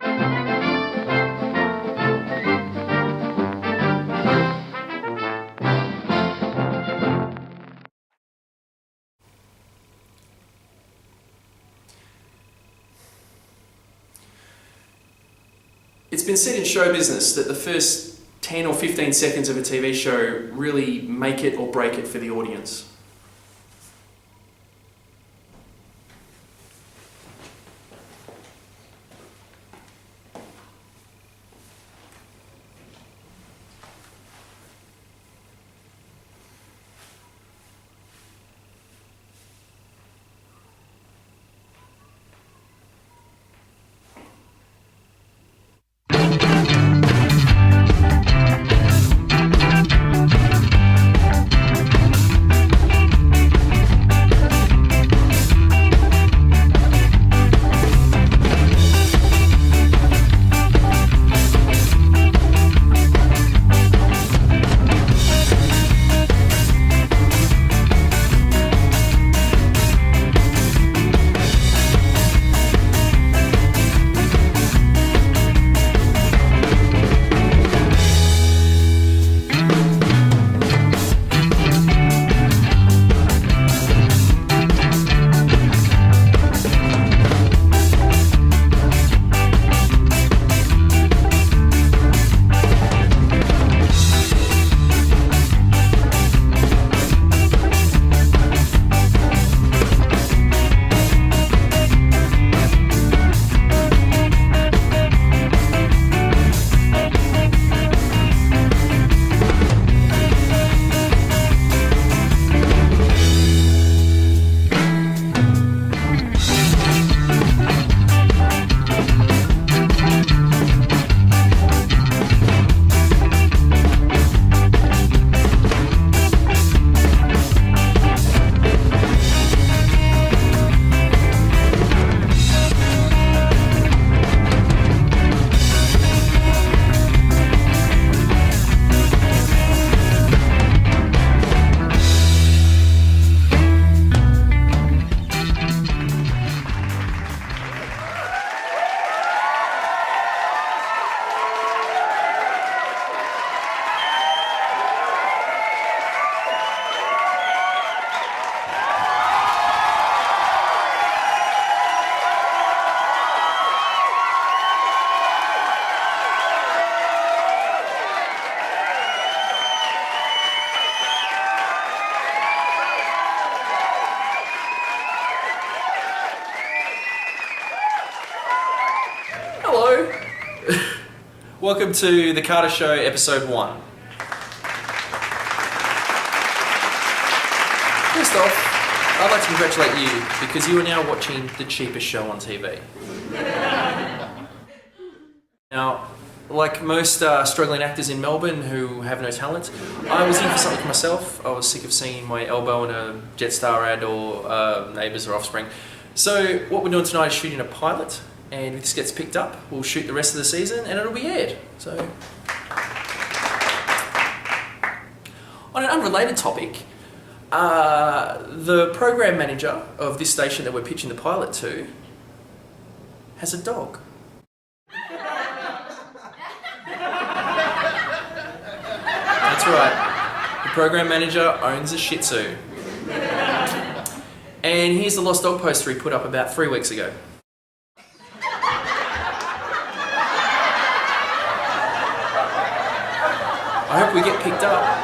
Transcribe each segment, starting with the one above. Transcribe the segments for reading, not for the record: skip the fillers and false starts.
It's been said in show business that the first 10 or 15 seconds of a TV show really make it or break it for the audience. Hello! Welcome to The Carter Show, Episode 1. First off, I'd like to congratulate you because you are now watching the cheapest show on TV. Now, like most struggling actors in Melbourne who have no talent, I was in for something for myself. I was sick of seeing my elbow in a Jetstar ad or Neighbours or Offspring. So what we're doing tonight is shooting a pilot, and if this gets picked up, we'll shoot the rest of the season and it'll be aired. So, on an unrelated topic, the program manager of this station that we're pitching the pilot to has a dog. That's right. The program manager owns a Shih Tzu. And here's the lost dog poster he put up about 3 weeks ago. I hope we get picked up.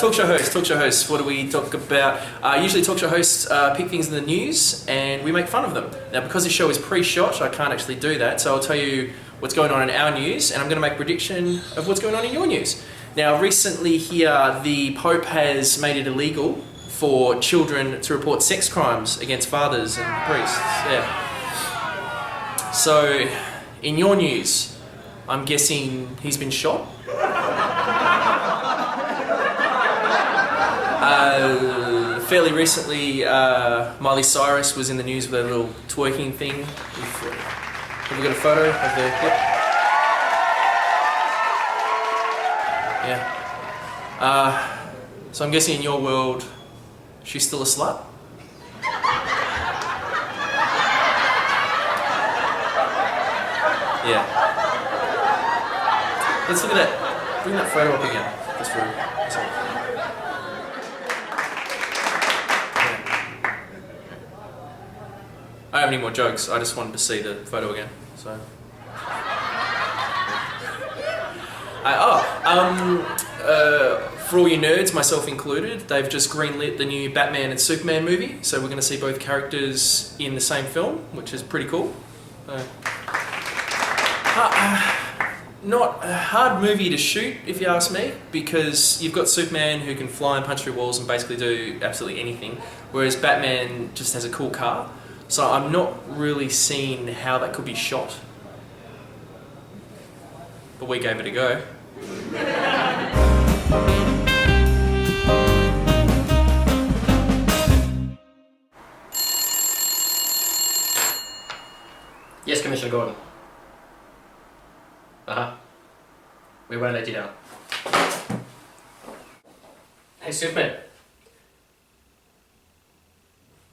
Talk show hosts, what do we talk about? Usually talk show hosts pick things in the news and we make fun of them. Now because this show is pre-shot, I can't actually do that, so I'll tell you what's going on in our news and I'm going to make a prediction of what's going on in your news. Now recently here, the Pope has made it illegal for children to report sex crimes against fathers and priests. Yeah. So, in your news, I'm guessing he's been shot? Fairly recently, Miley Cyrus was in the news with a little twerking thing. Have we got a photo of the clip? Yeah. So I'm guessing in your world, she's still a slut? Yeah. Let's look at that. Bring that photo up again. Just for a second. I don't have any more jokes. I just wanted to see the photo again. So. For all you nerds, myself included, they've just greenlit the new Batman and Superman movie. So we're going to see both characters in the same film, which is pretty cool. Not a hard movie to shoot, if you ask me, because you've got Superman who can fly and punch through walls and basically do absolutely anything, whereas Batman just has a cool car. So I'm not really seeing how that could be shot. But we gave it a go. Yes, Commissioner Gordon. We won't let you down. Hey, Superman.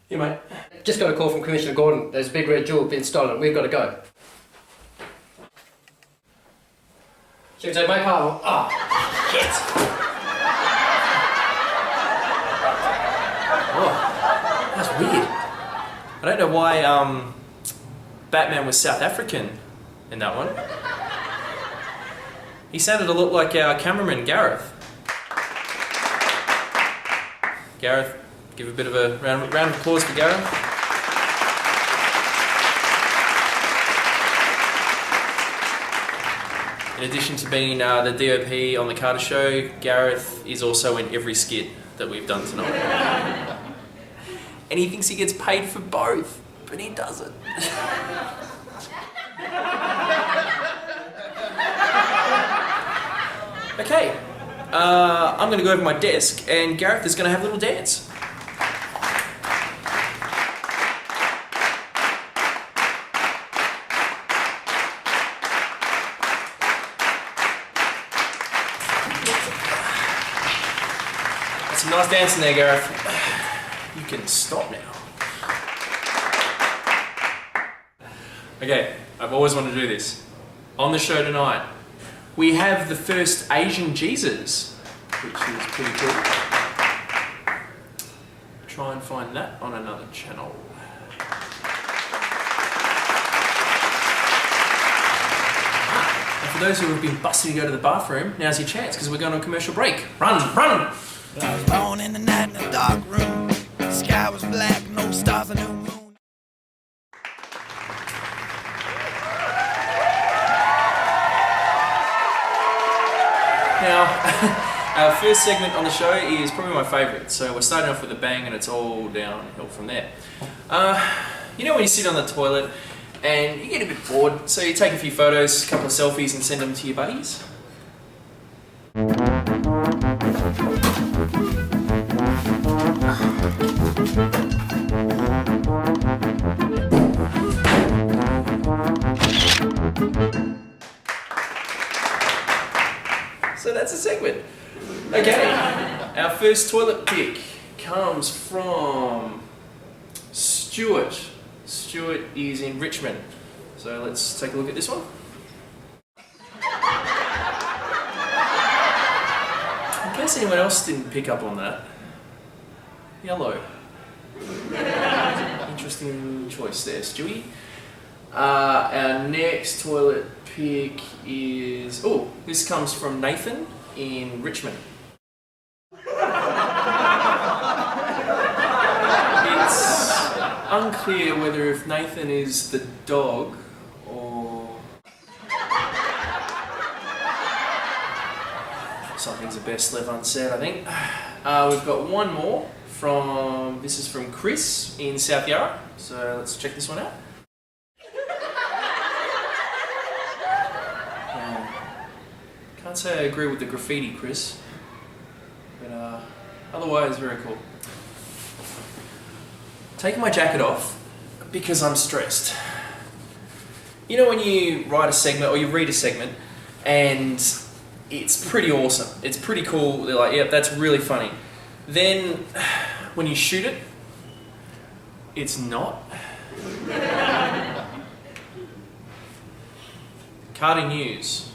Yeah, mate. Just got a call from Commissioner Gordon. There's a big red jewel been stolen. We've got to go. Should we take my car? Oh, shit. Oh, that's weird. I don't know why Batman was South African in that one. He sounded a lot like our cameraman, Gareth. Gareth, give a bit of a round of applause for Gareth. In addition to being the DOP on the Carter Show, Gareth is also in every skit that we've done tonight. And he thinks he gets paid for both, but he doesn't. Okay, I'm going to go over my desk and Gareth is going to have a little dance. That's some nice dancing there, Gareth. You can stop now. Okay, I've always wanted to do this. On the show tonight, we have the first Asian Jesus, which is pretty cool. Try and find that on another channel. And for those who have been busting to go to the bathroom, now's your chance because we're going to a commercial break. Run, run! I was born in the night in a dark room. The sky was black, no stars, a new moon. Now, our first segment on the show is probably my favourite. So we're starting off with a bang and it's all downhill from there. You know when you sit on the toilet and you get a bit bored, so you take a few photos, a couple of selfies and send them to your buddies? So that's a segment. Okay, our first toilet pick comes from Stuart. Stuart is in Richmond. So let's take a look at this one. In case anyone else didn't pick up on that, yellow. Interesting choice there, Stewie. Our next toilet pick is... Oh, this comes from Nathan in Richmond. It's unclear whether if Nathan is the dog or... Something's best left unsaid, I think. We've got one more from... This is from Chris in South Yarra. So let's check this one out. Can't say I agree with the graffiti, Chris, but otherwise very cool. Taking my jacket off because I'm stressed. You know when you write a segment or you read a segment and it's pretty awesome, it's pretty cool, they're like, yeah, that's really funny. Then when you shoot it, it's not. Cardi News.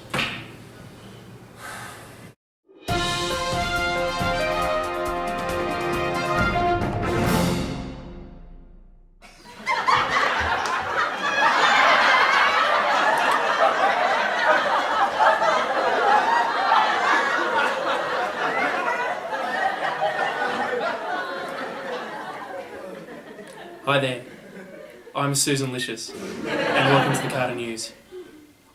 Hi there, I'm Susan Licious, and welcome to the Carter News.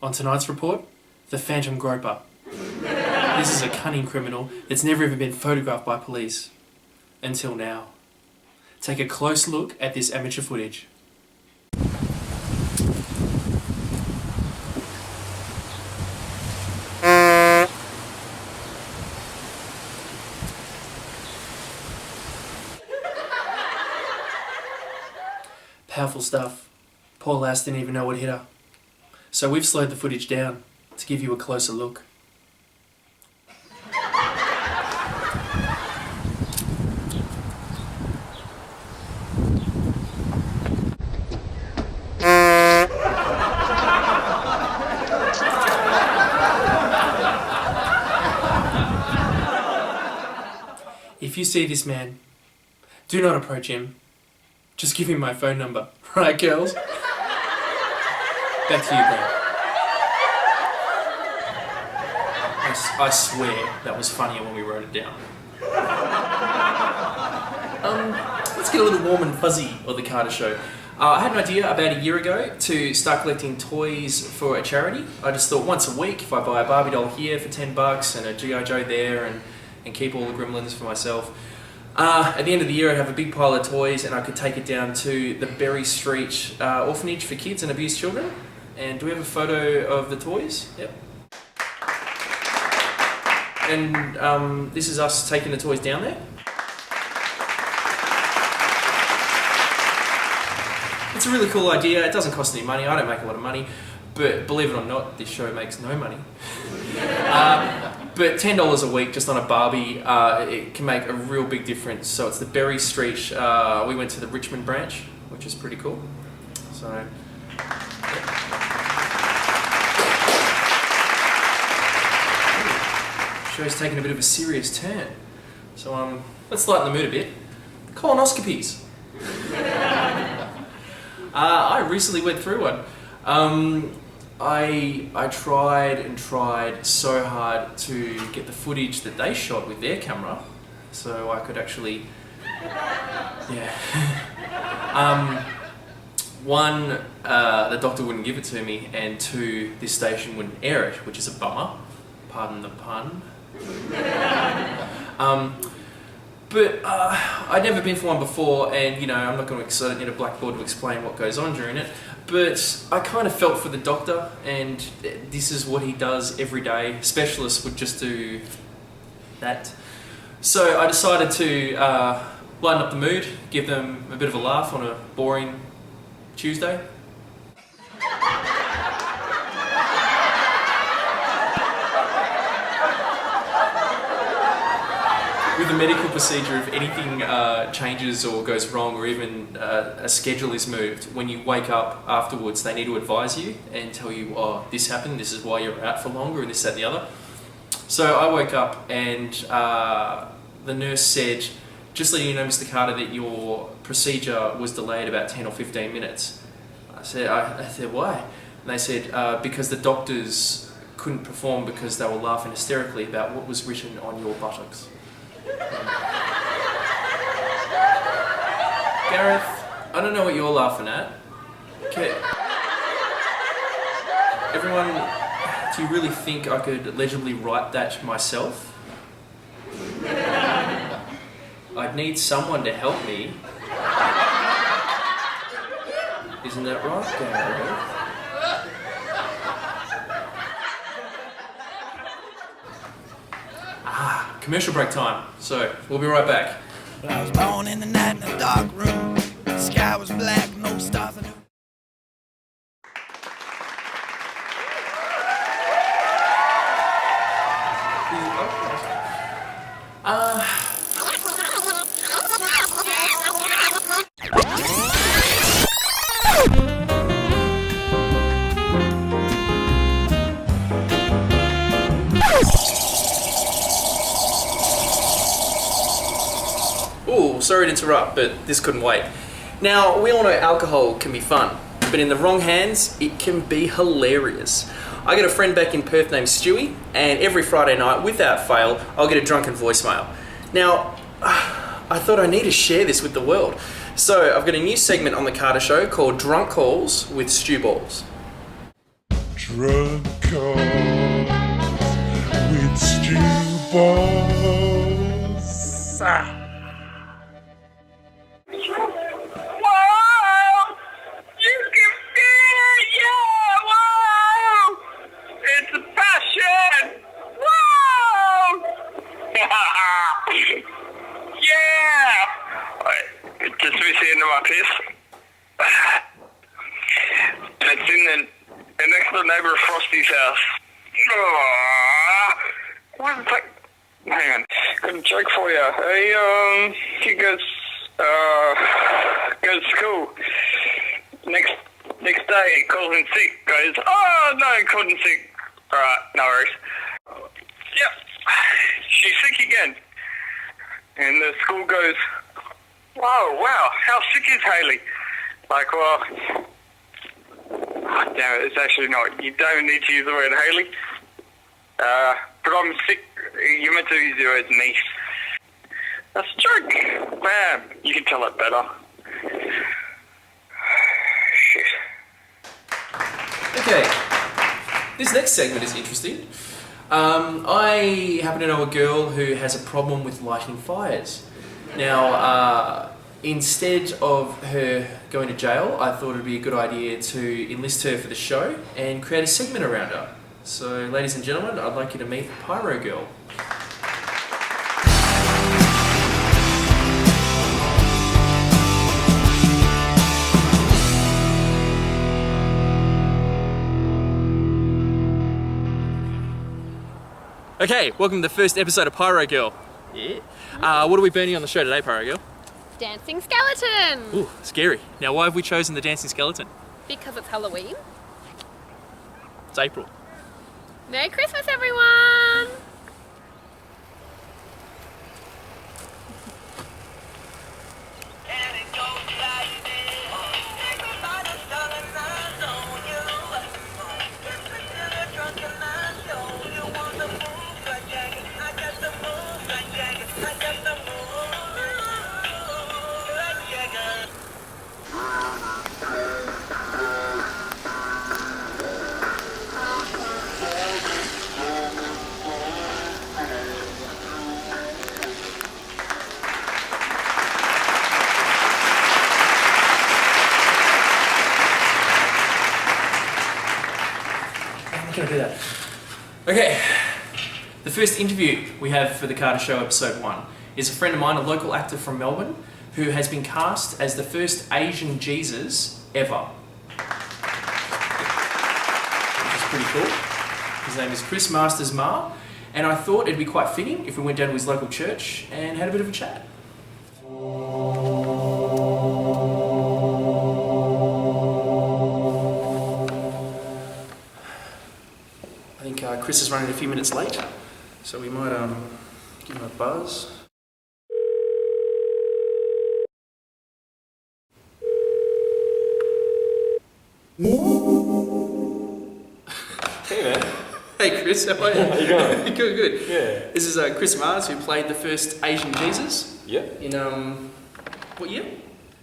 On tonight's report, the Phantom Groper. This is a cunning criminal that's never ever been photographed by police. Until now. Take a close look at this amateur footage. Powerful stuff. Poor lass didn't even know what hit her. So we've slowed the footage down to give you a closer look. If you see this man, do not approach him. Just give him my phone number. Right, girls? Back to you, Graham. I swear that was funnier when we wrote it down. Let's get a little warm and fuzzy on the Carter Show. I had an idea about a year ago to start collecting toys for a charity. I just thought once a week, if I buy a Barbie doll here for $10 and a G.I. Joe there and keep all the gremlins for myself, at the end of the year I'd have a big pile of toys and I could take it down to the Berry Street orphanage for kids and abused children. And do we have a photo of the toys? Yep. And this is us taking the toys down there. It's a really cool idea. It doesn't cost any money. I don't make a lot of money, but believe it or not, this show makes no money. But $10 a week just on a Barbie, it can make a real big difference. So it's the Berry Street. We went to the Richmond branch, which is pretty cool. So. Show's taking a bit of a serious turn. So let's lighten the mood a bit. Colonoscopies. I recently went through one. I tried and tried so hard to get the footage that they shot with their camera, so I could actually, yeah. One, the doctor wouldn't give it to me, and two, this station wouldn't air it, which is a bummer. Pardon the pun. But I'd never been for one before, and you know, I'm not going to need a blackboard to explain what goes on during it, but I kind of felt for the doctor, and this is what he does every day. Specialists would just do that. So I decided to lighten up the mood, give them a bit of a laugh on a boring Tuesday. With the medical procedure, if anything changes or goes wrong, or even a schedule is moved, when you wake up afterwards, they need to advise you and tell you, oh, this happened, this is why you're out for longer, and this, that, and the other. So I woke up and the nurse said, just letting you know, Mr. Carter, that your procedure was delayed about 10 or 15 minutes. I said, why? And they said, because the doctors couldn't perform because they were laughing hysterically about what was written on your buttocks. Gareth, I don't know what you're laughing at. Okay. Everyone, do you really think I could legibly write that myself? I'd need someone to help me. Isn't that right, Gareth? Commercial break time, so we'll be right back. I was born in the night in a dark room. The sky was black, no stars. Cool, sorry to interrupt, but this couldn't wait. Now, we all know alcohol can be fun, but in the wrong hands, it can be hilarious. I got a friend back in Perth named Stewie, and every Friday night, without fail, I'll get a drunken voicemail. Now, I thought I need to share this with the world. So, I've got a new segment on the Carter Show called Drunk Calls with Stew Balls. Drunk calls with stew balls. Wow! You can feel it! Yeah! Wow! It's a passion! Wow! Yeah! Just fish into my piss. It's in the next door neighbour of Frosty's house. What the fuck? Hang on. Got a joke for you. He goes to school. Next day, he calls in sick. Goes, oh no, he called in sick. Alright, no worries. Yep. She's sick again. And the school goes, wow, how sick is Hayley? Like, well, damn it, it's actually not. You don't need to use the word Hayley. But I'm sick. You meant to use the word niece. That's a joke. Man, you can tell it better. Shit. Okay, this next segment is interesting. I happen to know a girl who has a problem with lighting fires. Now, instead of her going to jail, I thought it would be a good idea to enlist her for the show and create a segment around her. So, ladies and gentlemen, I'd like you to meet Pyro Girl. Okay, welcome to the first episode of Pyro Girl. Yeah. What are we burning on the show today, Pyro Girl? Dancing skeleton! Ooh, scary. Now, why have we chosen the dancing skeleton? Because it's Halloween. It's April. Merry Christmas, everyone! Gonna do that. Okay, the first interview we have for the Carter Show episode 1 is a friend of mine, a local actor from Melbourne, who has been cast as the first Asian Jesus ever. Which is pretty cool. His name is Chris Masters Ma, and I thought it'd be quite fitting if we went down to his local church and had a bit of a chat. I think Chris is running a few minutes late, so we might give him a buzz. Hey man, Hey Chris, how are you? how you going? Good. Yeah. This is Chris Mars, who played the first Asian Jesus Yeah. in what year?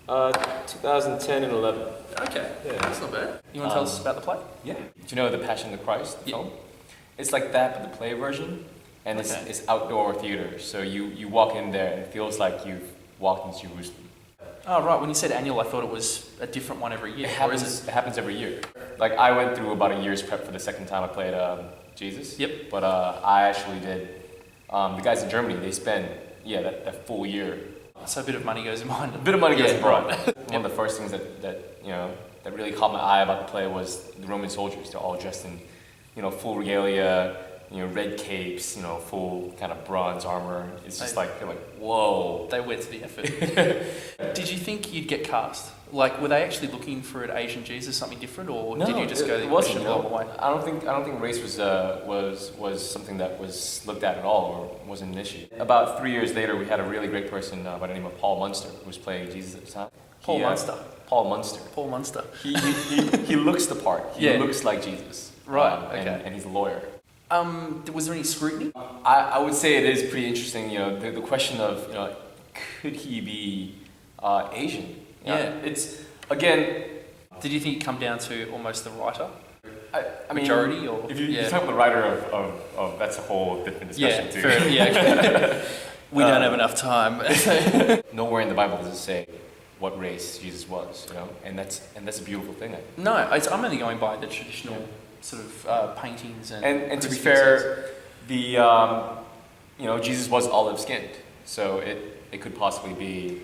2010 and 11. Okay, Yeah. that's not bad. You want to tell us about the play? Yeah. Do you know The Passion of the Christ, the Yeah. film? It's like that, but the play version. And Okay. it's outdoor theater. So you walk in there and it feels like you've walked into Jerusalem. Oh right, when you said annual, I thought it was a different one every year. Or is it? It happens every year. Like I went through about a year's prep for the second time I played Jesus. Yep. But I actually did. The guys in Germany, they spend that full year. So a bit of money goes in behind. A bit of money goes Yeah, abroad. right. One of the first things that really caught my eye about the play was the Roman soldiers. They're all dressed in full regalia, red capes, full kind of bronze armor. It's just like, they're like, whoa. They went to the effort. Did you think you'd get cast? Like, were they actually looking for an Asian Jesus, something different, or did you just go the it wasn't, Christian normal way? I don't think race was something that was looked at all or wasn't an issue. About 3 years later, we had a really great person by the name of Paul Munster, who was playing Jesus at the time. Paul Munster. Paul Munster. Paul Munster. He looks the part. He looks like Jesus. Right. Okay. And he's a lawyer. Was there any scrutiny? I would say it is pretty interesting. The question of could he be Asian? It's again. Did you think it come down to almost the writer? I mean, majority, or if you talk about the writer of that's a whole different discussion too. Fair, okay. We don't have enough time. Nowhere in the Bible does it say what race Jesus was, and that's a beautiful thing. No, I'm only going by the traditional sort of paintings and to be fair, the Jesus was olive skinned, so it could possibly be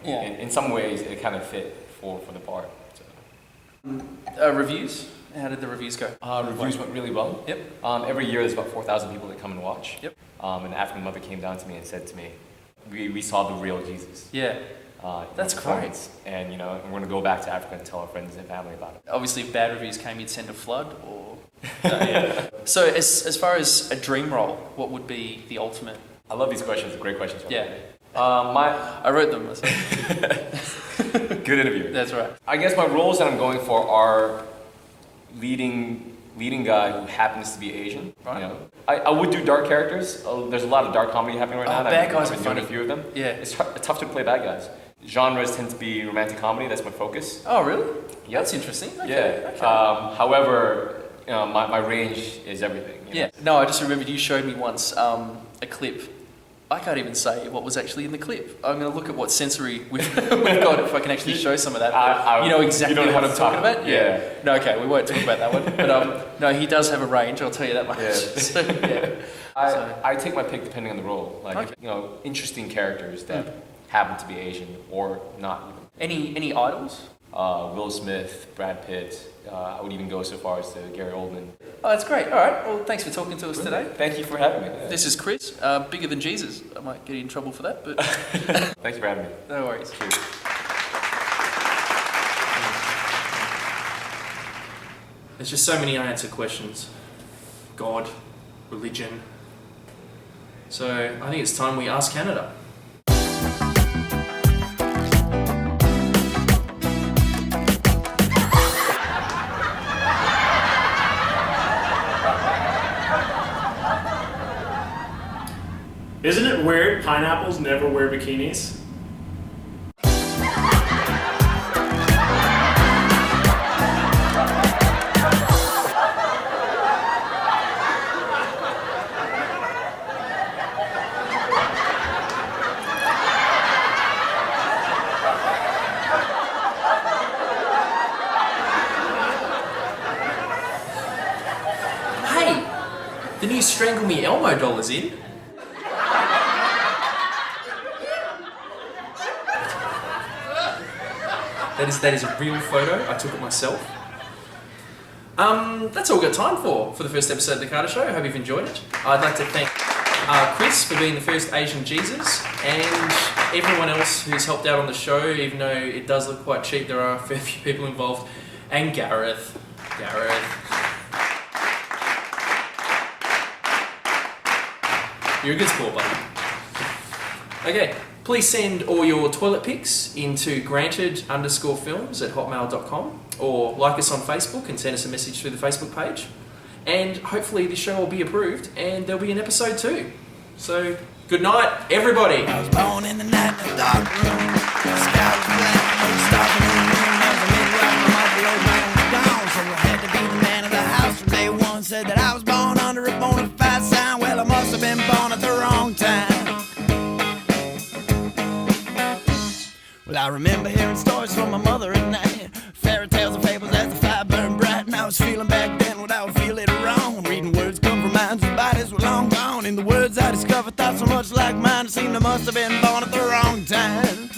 in some ways it kind of fit for the part. So. Reviews. How did the reviews go? Reviews went really well. Yep. Every year there's about 4,000 people that come and watch. Yep. An African mother came down to me and said to me, we saw the real Jesus. Yeah. That's great. And we're going to go back to Africa and tell our friends and family about it. Obviously, if bad reviews came, you'd send a flood, or... So as far as a dream role, what would be the ultimate? I love these questions. They're great questions. Yeah. I wrote them myself. Good interview. That's right. I guess my roles that I'm going for are leading guy who happens to be Asian. Right. I would do dark characters. There's a lot of dark comedy happening right now. Bad guys I've are been doing funny. a few of them. Yeah. It's tough to play bad guys. Genres tend to be romantic comedy. That's my focus. Oh, really? Yeah. That's interesting. Okay. Yeah. Okay. However, my range is everything. Yeah. No, I just remembered you showed me once a clip. I can't even say what was actually in the clip. I'm going to look at what sensory we've got if I can actually show some of that. You know exactly what I'm talking about? Yeah. No, okay, we won't talk about that one. But no, he does have a range, I'll tell you that much. Yeah. So, yeah. I take my pick depending on the role. Like, interesting characters that happen to be Asian or not even. Any idols? Will Smith, Brad Pitt. I would even go so far as to Gary Oldman. Oh, that's great. All right. Well, thanks for talking to us today. Thank you for having me. This is Chris, bigger than Jesus. I might get in trouble for that, but... Thanks for having me. No worries. Cheers. There's just so many unanswered questions. God, religion. So I think it's time we ask Canada. Isn't it weird pineapples never wear bikinis? Hey! The new Strangle Me Elmo doll is in. That is a real photo. I took it myself. That's all we've got time for the first episode of The Carter Show. I hope you've enjoyed it. I'd like to thank Chris for being the first Asian Jesus, and everyone else who's helped out on the show, even though it does look quite cheap. There are a fair few people involved. And Gareth. You're a good sport, buddy. Okay. Please send all your toilet pics into granted_films@hotmail.com, or like us on Facebook and send us a message through the Facebook page. And hopefully this show will be approved and there'll be an episode 2. So, good night, everybody. I was born in the night in a dark room. The sky was black, no stars in the moon. I was a midwife, my mother wrote me on the dawn. So I had to be the man of the house from day one. Said that I was born under a bona fide sign. Well, I must have been born at the wrong time. Well, I remember hearing stories from my mother at night, fairy tales and fables as the fire burned bright. And I was feeling back then what I would feel later on. Reading words come from minds whose bodies were long gone. In the words I discovered thoughts so much like mine, it seemed I must have been born at the wrong time.